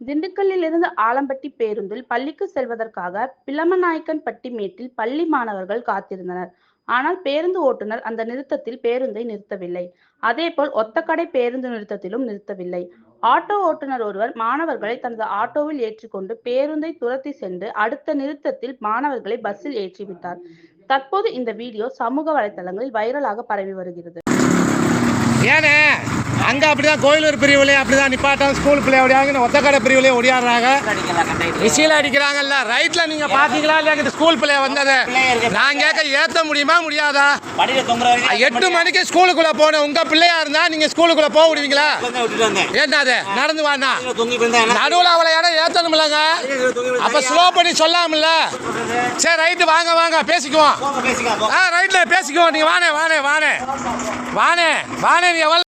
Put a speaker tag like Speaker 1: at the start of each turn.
Speaker 1: திண்டுக்கல்லில் இருந்து ஆலம்பட்டி பேருந்தில் பள்ளிக்கு செல்வதற்காக பிளமநாயக்கன்பட்டி மேட்டில் பள்ளி மாணவர்கள் காத்திருந்தனர். ஆனால் பேருந்து ஓட்டுநர் அந்த நிறுத்தத்தில் பேருந்தை நிறுத்தவில்லை. அதேபோல் ஒத்தக்கடை பேருந்து நிறுத்தத்திலும் நிறுத்தவில்லை. ஆட்டோ ஓட்டுநர் ஒருவர் மாணவர்களை தனது ஆட்டோவில் ஏற்றிக்கொண்டு பேருந்தை துரத்தி சென்று அடுத்த நிறுத்தத்தில் மாணவர்களை பஸ்ஸில் ஏற்றிவிட்டார். தற்போது இந்த வீடியோ சமூக வலைதளங்களில் வைரலாக பரவி வருகிறது.
Speaker 2: ஏனே அங்கே அப்படிதான் கோயிலூர் பிரிவுலேயே அப்படிதான் நிப்பாட்டம் ஸ்கூல் பிள்ளை ஓடியாங்க, ஒத்தக்கடை பிரிவுலேயே ஓடியாடுறாங்க, விசில் அடிக்கிறாங்கல்ல. ரைட்டில் நீங்கள் பார்த்தீங்களா இல்லையா ஸ்கூல் பிள்ளைய வந்தது? நான் கேட்க ஏற்ற முடியுமா முடியாதா? 8 மணிக்கு ஸ்கூலுக்குள்ளே போகணும். உங்கள் பிள்ளையா இருந்தால் நீங்கள் ஸ்கூலுக்குள்ளே போக விடுவீங்களா? என்னது நடந்து வாண்ணா நடுவில் அவளை இடம் ஏற்றணும்லங்க. அப்போ ஸ்லோ பண்ணி சொல்லாமல்ல. சரி ரைட்டு வாங்க வாங்க பேசிக்குவோம். ரைட்டில் பேசிக்குவோம். நீங்கள் வானே வானே வானே வானே வானே நீ எவ்வளோ